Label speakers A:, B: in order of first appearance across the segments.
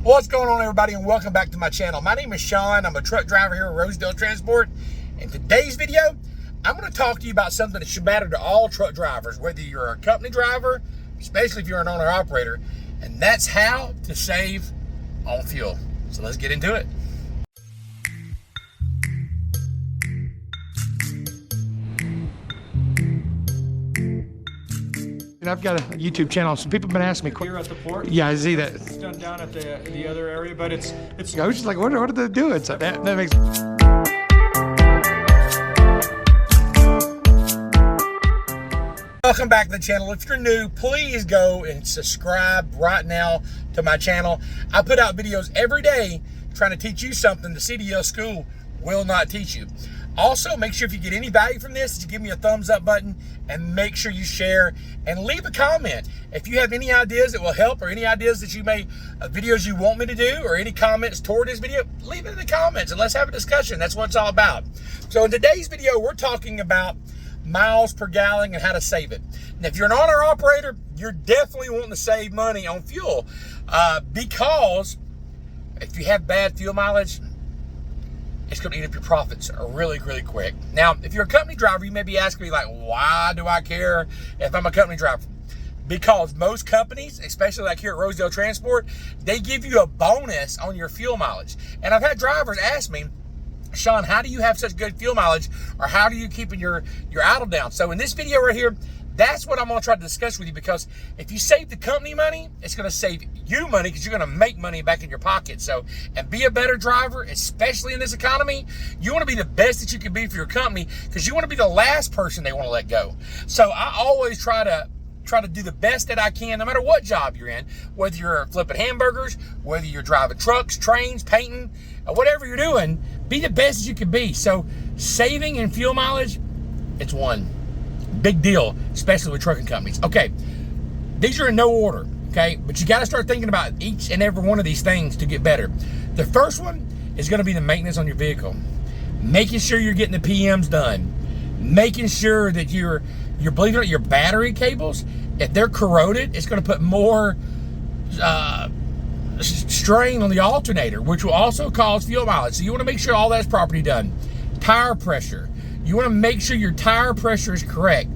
A: What's going on, everybody, and welcome back to my channel. My name is Shawn. I'm a truck driver here at Rosedale Transport. In today's video, I'm going to talk to you about something that should matter to all truck drivers, whether you're a company driver, especially if you're an owner-operator, and that's how to save on fuel. So let's get into it. I've got a YouTube channel. Some people have been asking me.
B: Here at the port?
A: Yeah, I see that.
B: It's done down at the other area, but it's.
A: I was just like, what are they doing? So that makes. Welcome back to the channel. If you're new, please go and subscribe right now to my channel. I put out videos every day trying to teach you something the CDL school will not teach you. Also, make sure if you get any value from this, you give me a thumbs up button and make sure you share and leave a comment. If you have any ideas that will help or any ideas that you may, videos you want me to do or any comments toward this video, leave it in the comments and let's have a discussion. That's what it's all about. So in today's video, we're talking about miles per gallon and how to save it. Now, if you're an owner operator, you're definitely wanting to save money on fuel because if you have bad fuel mileage, it's going to eat up your profits really, really quick. Now, if you're a company driver, you may be asking me, like, why do I care if I'm a company driver? Because most companies, especially like here at Rosedale Transport, they give you a bonus on your fuel mileage. And I've had drivers ask me, Shawn, how do you have such good fuel mileage, or how do you keep your idle down? So in this video right here, that's what I'm going to try to discuss with you, because if you save the company money, it's going to save you money because you're going to make money back in your pocket. So, and be a better driver, especially in this economy. You want to be the best that you can be for your company because you want to be the last person they want to let go. So I always try to do the best that I can, no matter what job you're in, whether you're flipping hamburgers, whether you're driving trucks, trains, painting, whatever you're doing, be the best as you can be. So saving in fuel mileage, it's one big deal, especially with trucking companies. Okay, these are in no order, okay? But you got to start thinking about each and every one of these things to get better. The first one is going to be the maintenance on your vehicle. Making sure you're getting the PMs done. Making sure that you're believe it or not, your battery cables, if they're corroded, it's going to put more strain on the alternator, which will also cause fuel mileage. So you want to make sure all that's properly done. Tire pressure. You want to make sure your tire pressure is correct.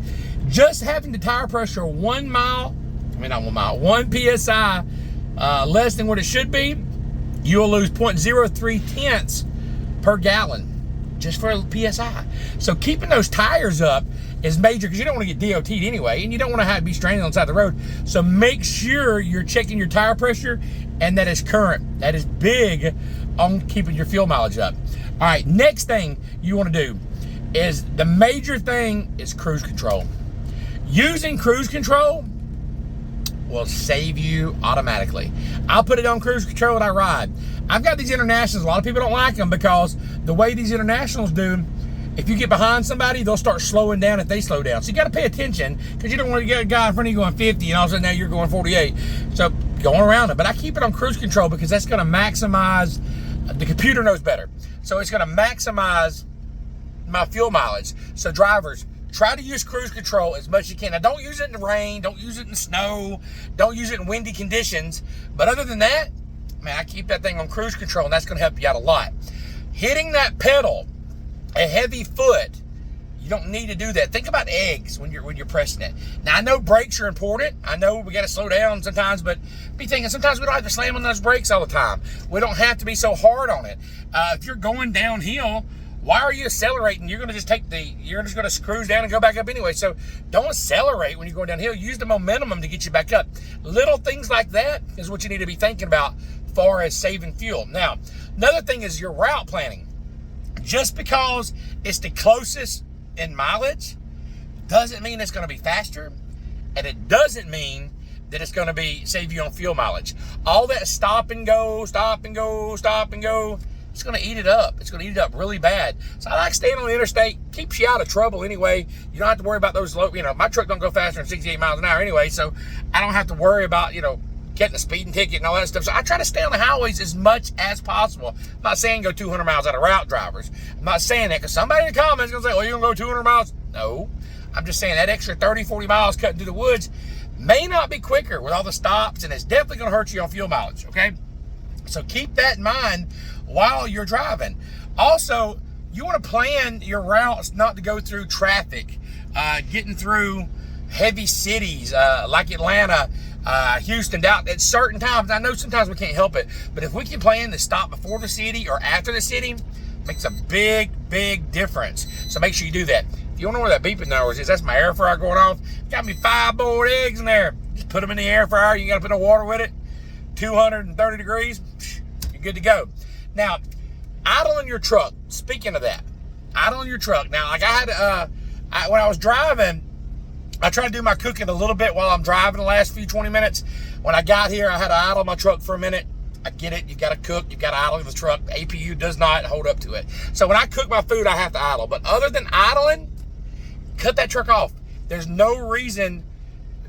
A: Just having the tire pressure 1 PSI less than what it should be, you'll lose 0.03 tenths per gallon just for a PSI. So keeping those tires up is major because you don't want to get DOT'd anyway, and you don't want to have to be stranded on the side of the road. So make sure you're checking your tire pressure and that is current. That is big on keeping your fuel mileage up. All right, next thing you want to do is the major thing is cruise control. Using cruise control will save you automatically. I'll put it on cruise control when I ride. I've got these internationals. A lot of people don't like them because the way these internationals do, if you get behind somebody, they'll start slowing down if they slow down. So you got to pay attention because you don't want to get a guy in front of you going 50 and all of a sudden now you're going 48. So going around it. But I keep it on cruise control because that's going to maximize, the computer knows better. So it's going to maximize my fuel mileage. So drivers, try to use cruise control as much as you can. Now, don't use it in the rain, don't use it in snow, don't use it in windy conditions. But other than that, man, I keep that thing on cruise control, and that's going to help you out a lot. Hitting that pedal, a heavy foot, you don't need to do that. Think about eggs when you're pressing it. Now, I know brakes are important. I know we got to slow down sometimes, but be thinking sometimes we don't have to slam on those brakes all the time. We don't have to be so hard on it. If you're going downhill, why are you accelerating? You're going to just you're just going to cruise down and go back up anyway. So don't accelerate when you're going downhill. Use the momentum to get you back up. Little things like that is what you need to be thinking about as far as saving fuel. Now, another thing is your route planning. Just because it's the closest in mileage doesn't mean it's going to be faster, and it doesn't mean that it's going to save you on fuel mileage. All that stop and go, it's going to eat it up. It's going to eat it up really bad. So I like staying on the interstate. Keeps you out of trouble anyway. You don't have to worry about those low, my truck don't go faster than 68 miles an hour anyway, so I don't have to worry about, getting a speeding ticket and all that stuff. So I try to stay on the highways as much as possible. I'm not saying go 200 miles out of route, drivers. I'm not saying that because somebody in the comments is going to say, well, you're going to go 200 miles? No. I'm just saying that extra 30, 40 miles cutting through the woods may not be quicker with all the stops, and it's definitely going to hurt you on fuel mileage, okay? So keep that in mind while you're driving. Also, you want to plan your routes not to go through traffic, getting through heavy cities like Atlanta, Houston, Dallas at certain times. I know sometimes we can't help it, but if we can plan to stop before the city or after the city, makes a big, big difference. So make sure you do that. If you don't know where that beeping noise is, that's my air fryer going off. Got me 5 boiled eggs in there. Just put them in the air fryer. You got to put no water with it. 230 degrees. You're good to go. Now, idling your truck. Speaking of that, idling your truck. Now, like I had, when I was driving, I tried to do my cooking a little bit while I'm driving the last 20 minutes. When I got here, I had to idle my truck for a minute. I get it. You got to cook. You got to idle the truck. The APU does not hold up to it. So when I cook my food, I have to idle. But other than idling, cut that truck off. There's no reason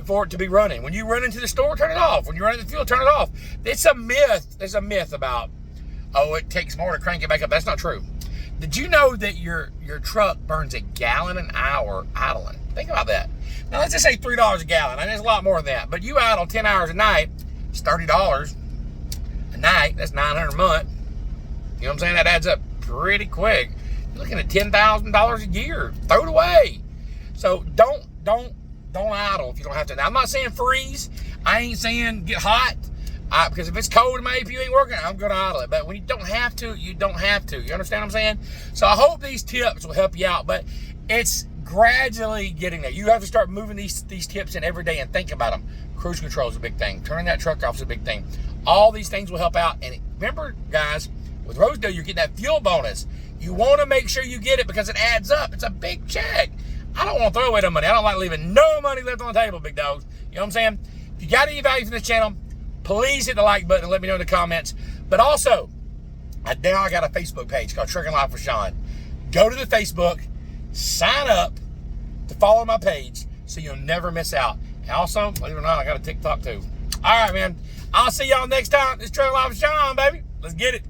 A: for it to be running. When you run into the store, turn it off. When you run into the field, turn it off. It's a myth. There's a myth about, oh, it takes more to crank it back up. That's not true. Did you know that your truck burns 1 gallon an hour idling? Think about that. Now, let's just say $3 a gallon. I mean, it's a lot more than that. But you idle 10 hours a night, it's $30 a night. That's $900 a month. You know what I'm saying? That adds up pretty quick. You're looking at $10,000 a year. Throw it away. So don't idle if you don't have to. Now, I'm not saying freeze. I ain't saying get hot. Because if it's cold and my APU ain't working, I'm going to idle it. But when you don't have to, you don't have to. You understand what I'm saying? So I hope these tips will help you out. But it's gradually getting there. You have to start moving these tips in every day and think about them. Cruise control is a big thing. Turning that truck off is a big thing. All these things will help out. And remember, guys, with Rosedale, you're getting that fuel bonus. You want to make sure you get it because it adds up. It's a big check. I don't want to throw away the money. I don't like leaving no money left on the table, big dogs. You know what I'm saying? If you got any value from this channel, please hit the like button and let me know in the comments. But also, now I got a Facebook page called Trucking Life with Shawn. Go to the Facebook, sign up to follow my page so you'll never miss out. And also, believe it or not, I got a TikTok too. All right, man. I'll see y'all next time. It's Trucking Life with Shawn, baby. Let's get it.